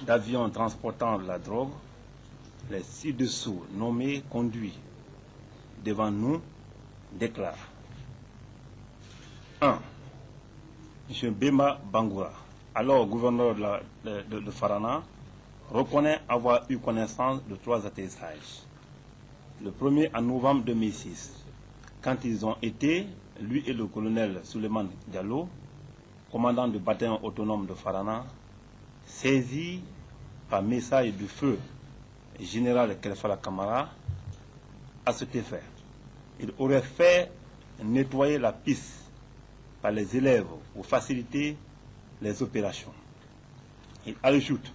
d'avions transportant de la drogue, les ci-dessous nommés conduits devant nous déclarent 1. M. Bemba Bangoura, alors gouverneur de Farana, reconnaît avoir eu connaissance de 3 atterrissages. Le premier en novembre 2006, quand ils ont été, lui et le colonel Souleymane Diallo, commandant du bataillon autonome de Farana, saisis par message du feu général Kelfala Kamara à cet effet. Il aurait fait nettoyer la piste par les élèves pour faciliter les opérations. Il ajoute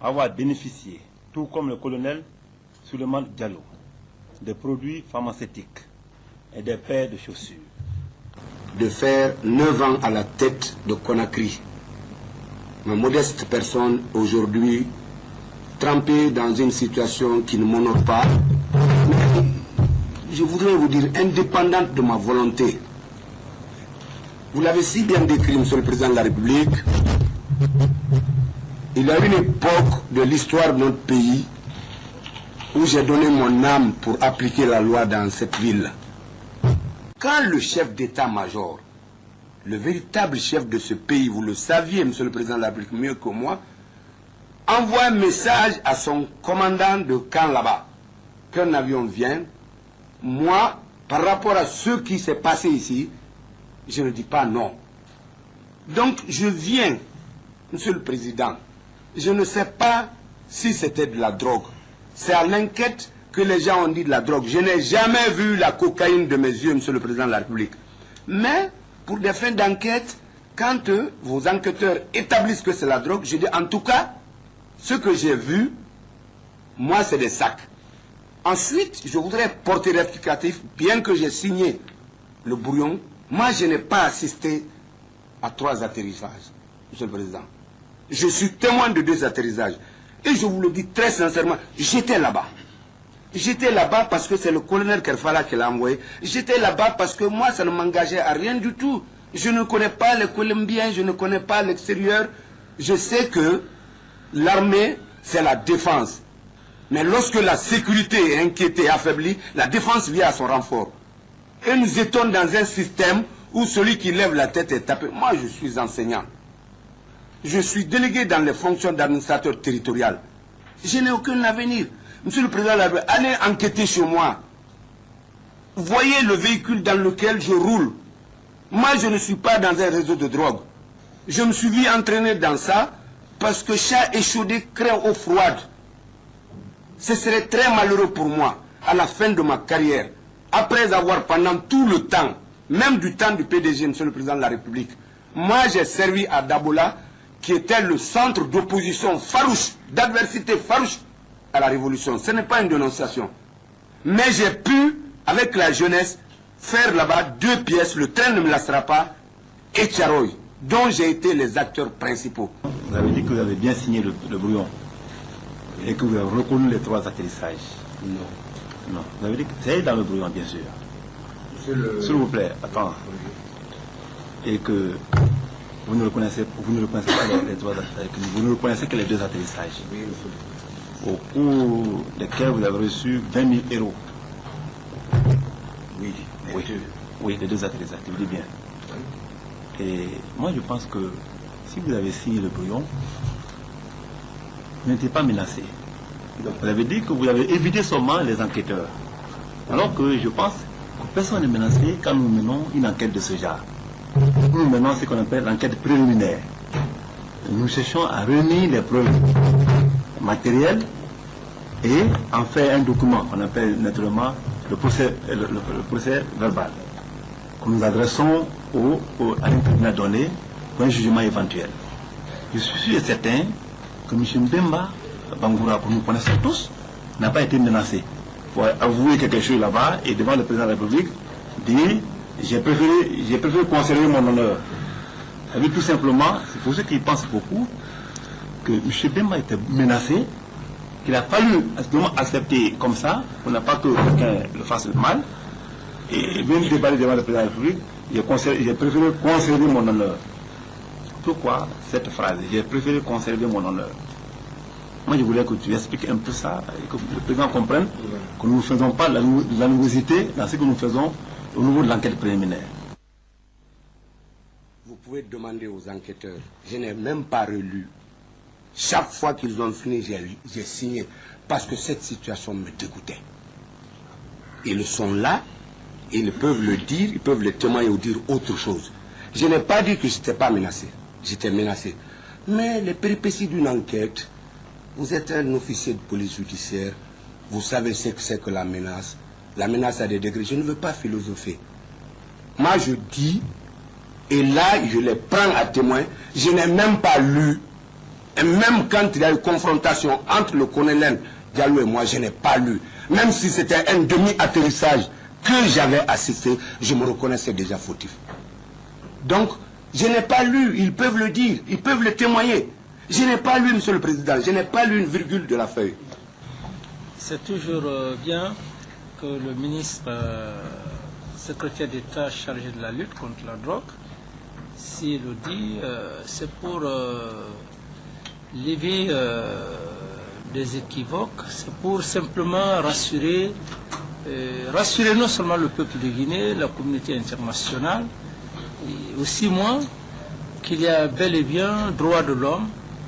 avoir bénéficié, tout comme le colonel Souleymane Diallo, des produits pharmaceutiques et des paires de chaussures. De faire 9 ans à la tête de Conakry. Ma modeste personne aujourd'hui trempée dans une situation qui ne m'honore pas, mais je voudrais vous dire, indépendante de ma volonté. Vous l'avez si bien décrit, Monsieur le Président de la République, il y a une époque de l'histoire de notre pays où j'ai donné mon âme pour appliquer la loi dans cette ville. Quand le chef d'état-major, le véritable chef de ce pays, vous le saviez, Monsieur le Président de la République, mieux que moi, envoie un message à son commandant de camp là-bas, qu'un avion vient, moi, par rapport à ce qui s'est passé ici, je ne dis pas non. Donc je viens, Monsieur le Président, je ne sais pas si c'était de la drogue. C'est à l'enquête que les gens ont dit de la drogue. Je n'ai jamais vu la cocaïne de mes yeux, Monsieur le Président de la République. Mais, pour des fins d'enquête, quand vos enquêteurs établissent que c'est la drogue, je dis en tout cas, ce que j'ai vu, moi c'est des sacs. Ensuite, je voudrais porter rectificatif, bien que j'ai signé le brouillon, moi je n'ai pas assisté à 3 atterrissages, Monsieur le Président. Je suis témoin de 2 atterrissages. Et je vous le dis très sincèrement, j'étais là-bas. J'étais là-bas parce que c'est le colonel Kerfala qui l'a envoyé. J'étais là-bas parce que moi, ça ne m'engageait à rien du tout. Je ne connais pas les Colombiens, je ne connais pas l'extérieur. Je sais que l'armée, c'est la défense. Mais lorsque la sécurité est inquiétée et affaiblie, la défense vient à son renfort. Et nous étions dans un système où celui qui lève la tête est tapé. Moi, je suis enseignant. Je suis délégué dans les fonctions d'administrateur territorial. Je n'ai aucun avenir. Monsieur le Président de la République, allez enquêter chez moi. Voyez le véhicule dans lequel je roule. Moi, je ne suis pas dans un réseau de drogue. Je me suis vu entraîner dans ça parce que chat échaudé craint eau froide. Ce serait très malheureux pour moi, à la fin de ma carrière, après avoir pendant tout le temps, même du temps du PDG, Monsieur le Président de la République, moi j'ai servi à Dabola, qui était le centre d'opposition farouche, d'adversité farouche à la révolution. Ce n'est pas une dénonciation. Mais j'ai pu, avec la jeunesse, faire là-bas 2 pièces, le train ne me laissera pas, et Tcharoy, dont j'ai été les acteurs principaux. Vous avez dit que vous avez bien signé le brouillon et que vous avez reconnu les 3 atterrissages. Non. Non. Vous avez dit que c'est dans le brouillon, bien sûr. S'il vous plaît, attends. Et que vous ne reconnaissez pas les 3 atterrissages, vous ne reconnaissez que les 2 atterrissages. Oui, Au cours desquels vous avez reçu 20 000 euros. oui, Oui, les 2 atterrissages, je vous dis bien. Et moi je pense que si vous avez signé le brouillon, vous n'étiez pas menacé. Vous avez dit que vous avez évité seulement les enquêteurs. Alors que je pense que personne n'est menacé quand nous menons une enquête de ce genre. Nous menons ce qu'on appelle l'enquête préliminaire. Nous cherchons à réunir les preuves matérielles et en faire un document qu'on appelle naturellement le procès verbal que nous adressons à un tribunal donné pour un jugement éventuel. Je suis sûr et certain que M. Mbemba Bangoura, que nous connaissons tous, n'a pas été menacé pour avouer quelque chose là-bas et devant le président de la République dire j'ai préféré conserver mon honneur. Ça veut dire tout simplement, c'est pour ceux qui pensent beaucoup, que M. Bemba était menacé, qu'il a fallu accepter comme ça, pour ne pas que quelqu'un le fasse mal, et même débattre devant le président de la République, j'ai préféré conserver mon honneur. Pourquoi cette phrase? J'ai préféré conserver mon honneur. Moi, je voulais que tu expliques un peu ça et que le président comprenne que nous ne faisons pas la nouveauté dans ce que nous faisons au niveau de l'enquête préliminaire. Vous pouvez demander aux enquêteurs. Je n'ai même pas relu. Chaque fois qu'ils ont fini, j'ai signé. Parce que cette situation me dégoûtait. Ils sont là, ils peuvent le dire, ils peuvent le témoigner ou dire autre chose. Je n'ai pas dit que je n'étais pas menacé. J'étais menacé. Mais les péripéties d'une enquête, vous êtes un officier de police judiciaire, vous savez ce que c'est que la menace. La menace a des degrés. Je ne veux pas philosopher. Moi, je dis, et là, je les prends à témoin, je n'ai même pas lu. Et même quand il y a eu confrontation entre le colonel Diallo et moi, je n'ai pas lu. Même si c'était un demi-atterrissage que j'avais assisté, je me reconnaissais déjà fautif. Donc, je n'ai pas lu, ils peuvent le dire, ils peuvent le témoigner. Je n'ai pas lu, Monsieur le Président, je n'ai pas lu une virgule de la feuille. C'est toujours bien que le ministre, secrétaire d'État chargé de la lutte contre la drogue, s'il le dit, c'est pour lever des équivoques, c'est pour simplement rassurer non seulement le peuple de Guinée, la communauté internationale, et aussi moi, qu'il y a bel et bien droit de l'homme